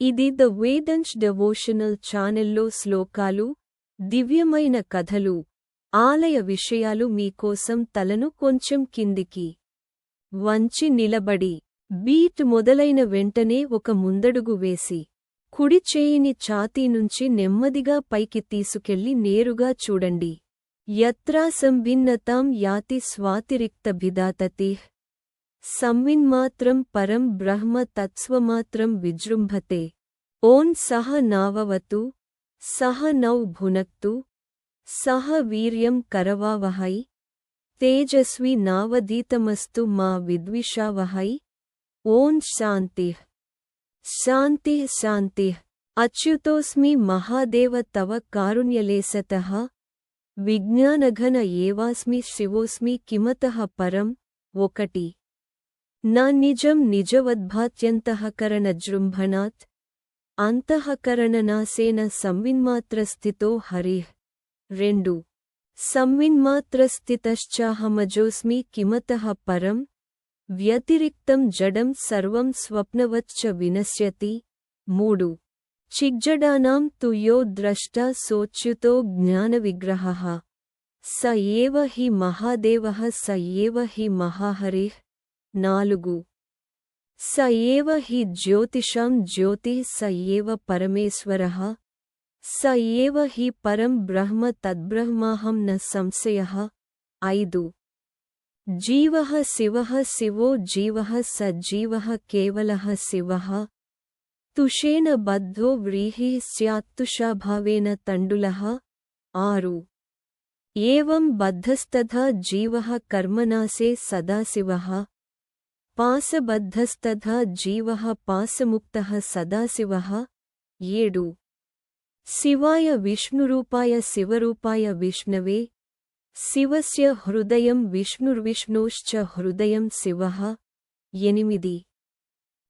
ఇది the Vedansh devotional ఛానెల్లో శ్లోకాలు, దివ్యమైన కథలు, ఆలయ విషయాలు మీకోసం. తలను కొంచెం కిందికి వంచి నిలబడి, బీట్ మొదలైన వెంటనే ఒక ముందడుగు వేసి, కుడి చేయిని ఛాతీ నుంచి నెమ్మదిగా పైకి తీసుకెళ్లి నేరుగా చూడండి. యత్రా సంభిన్నతాం యాతి స్వాతిరిక్తభిదాతతిః సంవిన్మాత్రం పరం బ్రహ్మ తత్స్వమాత్రం విజృంభతే. ఓం సహ నావవతు సహ నౌ భునక్తు సహ వీర్యం కరవావహై తేజస్వి నావధీతమస్తు మా విద్విషావహై. ఓం శాంతిః శాంతిః శాంతిః. అచ్యుతోస్మి మహాదేవ తవ కారుణ్యలేశతః విజ్ఞానఘన ఏవాస్మి శివోస్మి కిమతః పరం. 1 నా నిజం నిజవద్భాత్యంతఃకరణజృంభణాత్ అంతఃకరణనాశేన సంవిన్మాత్రస్థితో హరిః. 2 సంవిన్మాత్రస్థితశ్చాహమజోస్మి కిమతః పరం. వ్యతిరిక్తం జడం సర్వం స్వప్నవచ్చ వినశ్యతి. 3 చిజ్జడానాం తు యో ద్రష్టా సోచ్యుతో జ్ఞానవిగ్రహః స ఏవ హి మహాదేవః స ఏవ హి మహాహరిః. 4 స ఏవ హి జ్యోతిషాం జ్యోతిః స ఏవ పరమేశ్వరః స ఏవ హి పరం బ్రహ్మ తద్బ్రహ్మాహం న సంశయః. 5 జీవః శివః శివో జీవః స జీవః కేవలః శివః. తుషేన బద్ధో వ్రీహిః స్యాత్తుషాభావేన తండులః. 6 ఏవం బద్ధస్తథా జీవః కర్మనాశే సదాశివః పాశబద్ధస్తథా జీవః పాశముక్తః సదాశివః. 7 శివాయ విష్ణురూపాయ శివరూపాయ విష్ణవే శివస్య హృదయం విష్ణుర్విష్ణోశ్చ హృదయం శివః. 8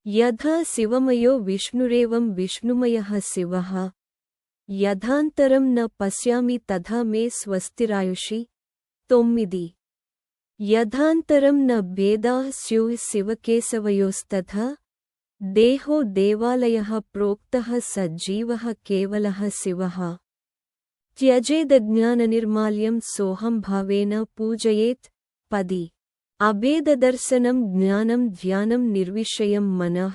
యథా శివమయో విష్ణురేవం విష్ణుమయః శివః యథాంతరం న పశ్యామి తథా మే స్వస్తిరాయుషి. 9 యథాంతరం న భేదాః స్యుః శివకేశవయోస్తథా దేహో దేవాలయః ప్రోక్తః స జీవః కేవలః శివః. త్యజేదజ్ఞాననిర్మాల్యం సోహం భావేన పూజయేత్. 10 అభేదదర్శనం జ్ఞానం ధ్యానం నిర్విషయం మనః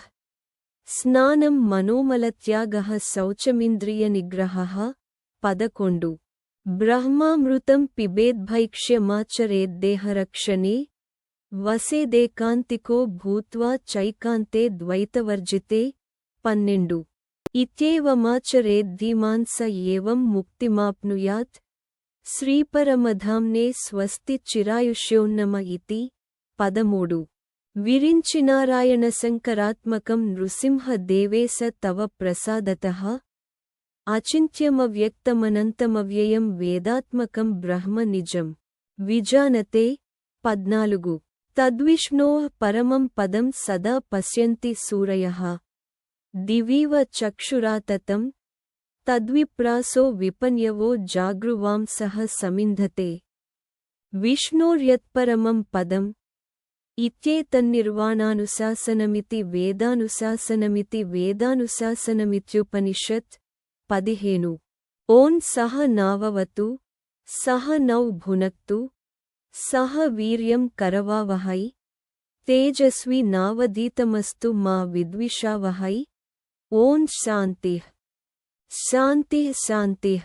స్నానం మనోమలత్యాగః శౌచమింద్రియనిగ్రహః. 11 బ్రహ్మామృతం పిబేద్భైక్ష్యమాచరేద్దేహరక్షణే వసేదేకాంతికో భూత్వా చైకాంతే ద్వైతవర్జితే. 12 ఇత్యేవమాచరేద్ధీమాన్ స ఏవం ముక్తిమాప్నుయాత్. శ్రీపరమధామ్నే స్వస్తి చిరాయుష్యోన్నమ ఇతి. 13 విరించినారాయణశంకరాత్మకం నృసింహ దేవేశ తవ ప్రసాదతః అచింత్యమవ్యక్తమనంతమవ్యయం వేదాత్మకం బ్రహ్మ నిజం విజానతే. 14 తద్విష్ణోః పరమం పదం సదా పశ్యంతి సూరయః దివీవ చక్షురాతతం తద్విప్రాసో విపన్యవో జాగృవాంసః సమింధతే. విష్ణోర్యత్పరమం పదం ఇత్యేతన్నిర్వాణానుశాసనమితి వేదానుశాసనమితి వేదానుశాసనమిత్యుపనిషత్. 15 ఓం సహ నావవతు సహ నౌ భునక్తు సహ వీర్యం కరవావహై తేజస్వి నావధీతమస్తు మా విద్విషావహై. ఓం శాంతిః శాంతిః శాంతిః.